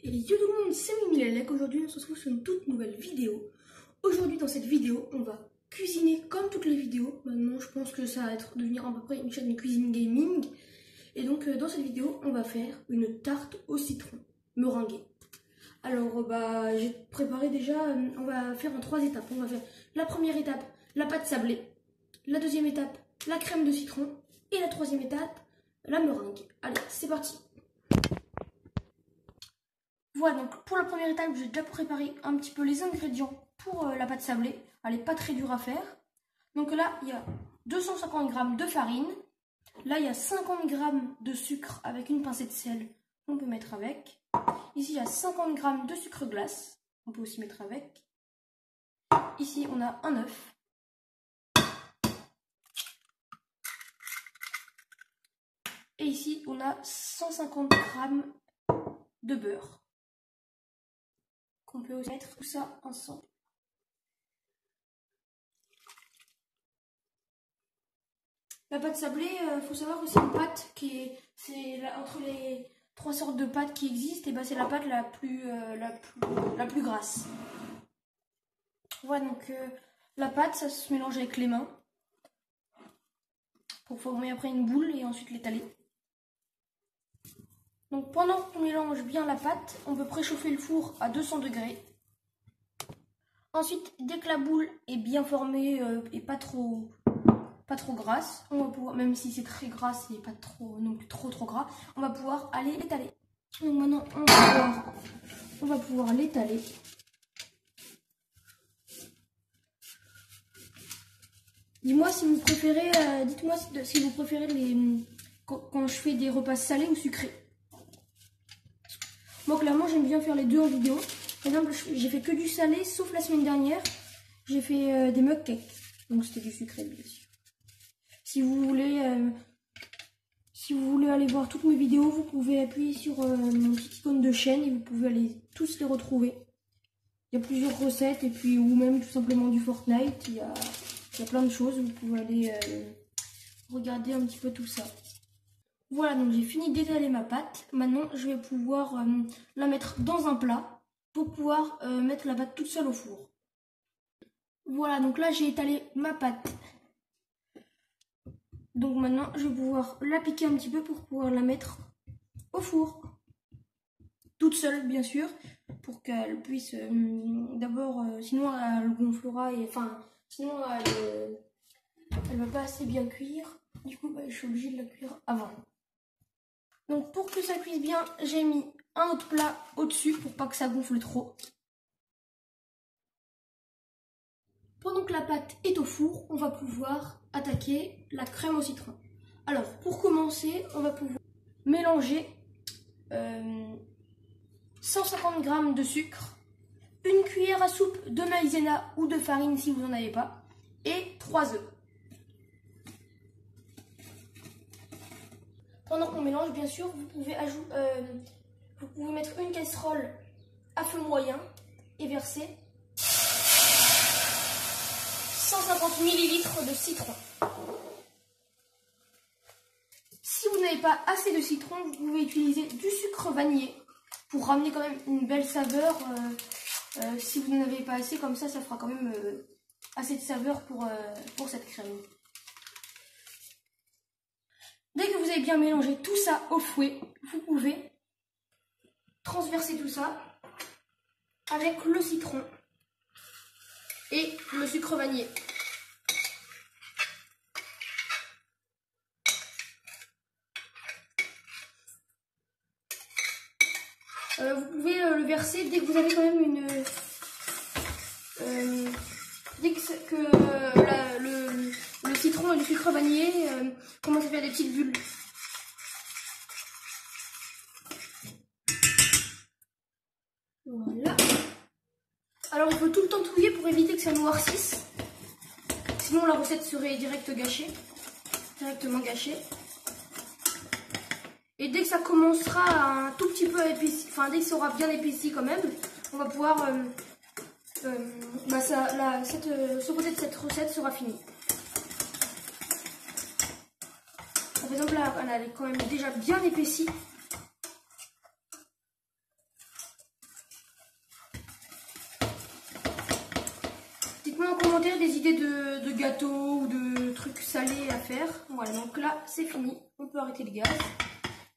Et yo tout le monde, c'est Mimilelec. Aujourd'hui on se retrouve sur une toute nouvelle vidéo. Aujourd'hui dans cette vidéo on va cuisiner comme toutes les vidéos. Maintenant je pense que ça va devenir à peu près une chaîne de cuisine gaming. Et donc dans cette vidéo on va faire une tarte au citron meringuée. Alors j'ai préparé déjà, on va faire en 3 étapes. On va faire la première étape, la pâte sablée. La deuxième étape, la crème de citron. Et la troisième étape, la meringue. Allez, c'est parti. Voilà, donc pour la première étape, j'ai déjà préparé un petit peu les ingrédients pour la pâte sablée. Elle n'est pas très dure à faire. Donc là, il y a 250 g de farine. Là, il y a 50 g de sucre avec une pincée de sel. On peut mettre avec. Ici, il y a 50 g de sucre glace. On peut aussi mettre avec. Ici, on a un œuf. Et ici, on a 150 g de beurre. On peut aussi mettre tout ça ensemble. La pâte sablée, faut savoir que c'est une pâte qui est, entre les 3 sortes de pâtes qui existent, et ben c'est la pâte la plus grasse. Voilà, donc la pâte, ça se mélange avec les mains pour former après une boule et ensuite l'étaler. Donc pendant qu'on mélange bien la pâte, on peut préchauffer le four à 200 degrés. Ensuite, dès que la boule est bien formée et pas trop grasse, on va pouvoir, même si c'est très gras et pas trop non plus trop gras, on va pouvoir aller l'étaler. Donc maintenant on va pouvoir l'étaler. Dites-moi si vous préférez, dites-moi si vous préférez quand je fais des repas salés ou sucrés. Moi clairement j'aime bien faire les deux en vidéo. Par exemple, j'ai fait que du salé, sauf la semaine dernière, j'ai fait des mug cakes. Donc c'était du sucré bien sûr. Si vous voulez aller voir toutes mes vidéos, vous pouvez appuyer sur mon petit icône de chaîne et vous pouvez aller tous les retrouver. Il y a plusieurs recettes et puis ou même tout simplement du Fortnite. Il y a plein de choses. Vous pouvez aller regarder un petit peu tout ça. Voilà, donc j'ai fini d'étaler ma pâte. Maintenant, je vais pouvoir la mettre dans un plat pour pouvoir mettre la pâte toute seule au four. Voilà, donc là j'ai étalé ma pâte. Donc maintenant, je vais pouvoir la piquer un petit peu pour pouvoir la mettre au four. Toute seule, bien sûr, pour qu'elle puisse d'abord, sinon elle gonflera et enfin, sinon elle va pas assez bien cuire. Du coup, je suis obligée de la cuire avant. Donc pour que ça cuise bien, j'ai mis un autre plat au-dessus pour pas que ça gonfle trop. Pendant que la pâte est au four, on va pouvoir attaquer la crème au citron. Alors, pour commencer, on va pouvoir mélanger 150 g de sucre, une cuillère à soupe de maïzena ou de farine si vous n'en avez pas, et 3 œufs. Pendant qu'on mélange, bien sûr, vous pouvez mettre une casserole à feu moyen et verser 150 ml de citron. Si vous n'avez pas assez de citron, vous pouvez utiliser du sucre vanillé pour ramener quand même une belle saveur. Si vous n'en avez pas assez, comme ça fera quand même assez de saveur pour cette crème. Dès que vous avez bien mélangé tout ça au fouet, vous pouvez transverser tout ça avec le citron et le sucre vanillé. Vous pouvez le verser dès que vous avez quand même dès que le citron et le sucre vanillé commencent à faire des petites bulles. Voilà. Alors il faut tout le temps touiller pour éviter que ça noircisse. Sinon la recette serait directement gâchée. Et dès que ça commencera un tout petit peu à épaissir, enfin dès que ça aura bien épaissi quand même, on va pouvoir ce côté de cette recette sera fini. Par exemple là, elle est quand même déjà bien épaissie. des idées de gâteaux ou de trucs salés à faire. Voilà, donc là c'est fini, on peut arrêter le gaz.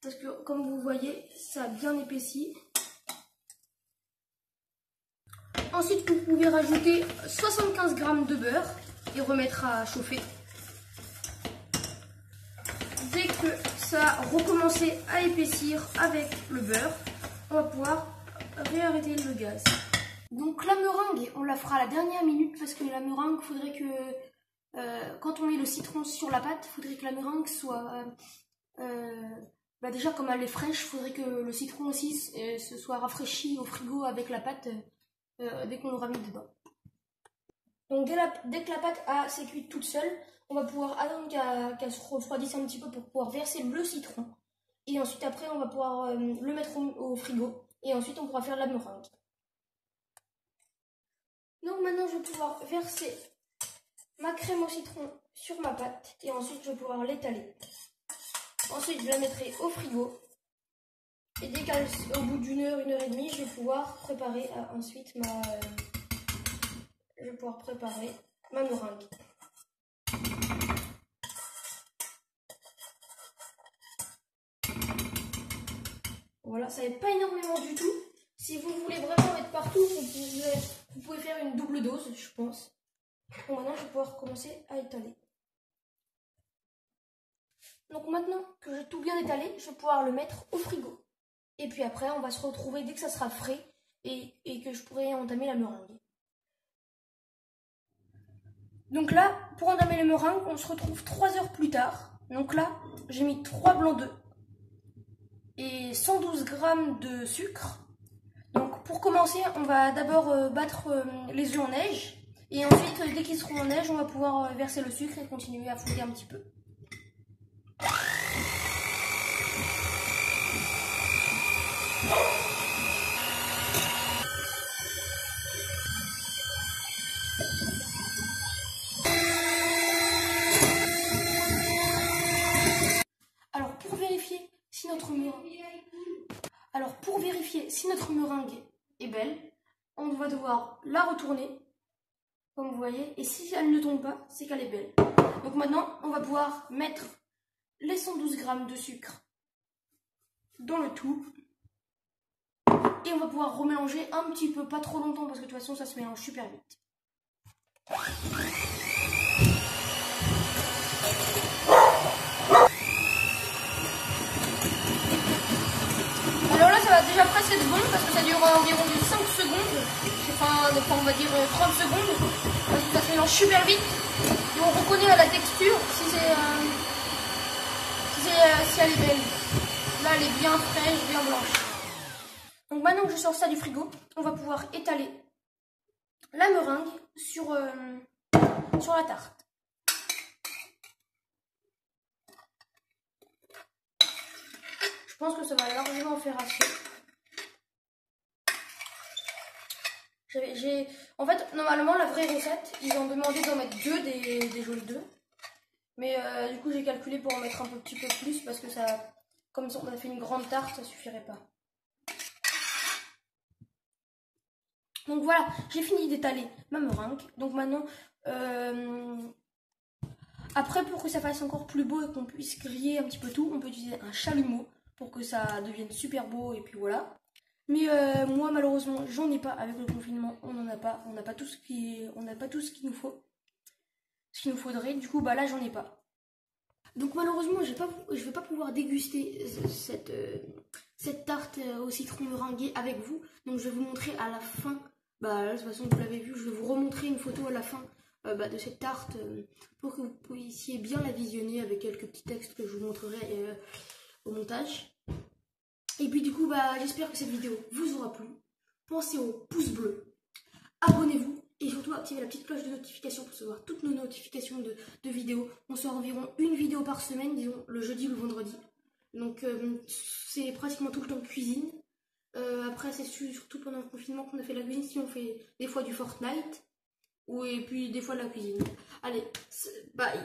Parce que comme vous voyez, ça a bien épaissi. Ensuite, vous pouvez rajouter 75 g de beurre et remettre à chauffer. Dès que ça a recommencé à épaissir avec le beurre, on va pouvoir réarrêter le gaz. Donc la meringue, on la fera à la dernière minute parce que la meringue, faudrait que quand on met le citron sur la pâte, il faudrait que la meringue soit déjà comme elle est fraîche, il faudrait que le citron aussi se soit rafraîchi au frigo avec la pâte dès qu'on l'aura mis dedans. Donc dès que la pâte s'est cuite toute seule, on va pouvoir attendre qu'elle se refroidisse un petit peu pour pouvoir verser le citron. Et ensuite après on va pouvoir le mettre au frigo et ensuite on pourra faire la meringue. Donc maintenant je vais pouvoir verser ma crème au citron sur ma pâte et ensuite je vais pouvoir l'étaler. Ensuite je la mettrai au frigo et dès qu'au bout d'une heure, 1h30, je vais pouvoir préparer ensuite ma meringue. Voilà, ça n'est pas énormément du tout. Si vous voulez vraiment mettre partout, vous pouvez faire une double dose, je pense. Bon, maintenant, je vais pouvoir commencer à étaler. Donc maintenant que j'ai tout bien étalé, je vais pouvoir le mettre au frigo. Et puis après, on va se retrouver dès que ça sera frais et que je pourrai entamer la meringue. Donc là, pour entamer la meringue, on se retrouve 3 heures plus tard. Donc là, j'ai mis 3 blancs d'œufs et 112 g de sucre. Donc pour commencer, on va d'abord battre les œufs en neige. Et ensuite, dès qu'ils seront en neige, on va pouvoir verser le sucre et continuer à fouiller un petit peu. Alors pour vérifier si notre meringue est belle, on va devoir la retourner, comme vous voyez, et si elle ne tombe pas, c'est qu'elle est belle. Donc maintenant, on va pouvoir mettre les 112 g de sucre dans le tout. Et on va pouvoir remélanger un petit peu, pas trop longtemps, parce que de toute façon, ça se mélange super vite. Alors là, ça va déjà presque être bon, parce que ça dure environ 5 secondes. Enfin, on va dire 30 secondes. Parce que ça se mélange super vite. Et on reconnaît à la texture si elle est belle. Là, elle est bien fraîche, bien blanche. Donc maintenant que je sors ça du frigo, on va pouvoir étaler la meringue sur la tarte. Je pense que ça va largement faire assez. En fait, normalement, la vraie recette, ils ont demandé d'en mettre 2 des jaunes d'œufs. Mais du coup, j'ai calculé pour en mettre un petit peu plus parce que ça, comme on a fait une grande tarte, ça suffirait pas. Donc voilà, j'ai fini d'étaler ma meringue. Donc maintenant, après pour que ça fasse encore plus beau et qu'on puisse griller un petit peu tout, on peut utiliser un chalumeau pour que ça devienne super beau et puis voilà. Mais moi malheureusement, j'en ai pas avec le confinement, on n'en a pas, on n'a pas tout ce qu'il nous faut, ce qu'il nous faudrait. Du coup, bah là, j'en ai pas. Donc malheureusement, je vais pas pouvoir déguster cette tarte au citron meringuée avec vous. Donc je vais vous montrer à la fin. Bah là, de toute façon, vous l'avez vu, je vais vous remontrer une photo à la fin de cette tarte pour que vous puissiez bien la visionner avec quelques petits textes que je vous montrerai au montage. Et puis du coup, bah j'espère que cette vidéo vous aura plu. Pensez au pouce bleu, abonnez-vous et surtout activez la petite cloche de notification pour recevoir toutes nos notifications de vidéos. On sort environ une vidéo par semaine, disons le jeudi ou le vendredi. Donc c'est pratiquement tout le temps de cuisine. Après c'est surtout pendant le confinement qu'on a fait la cuisine, si on fait des fois du Fortnite et puis des fois de la cuisine. Allez, bye.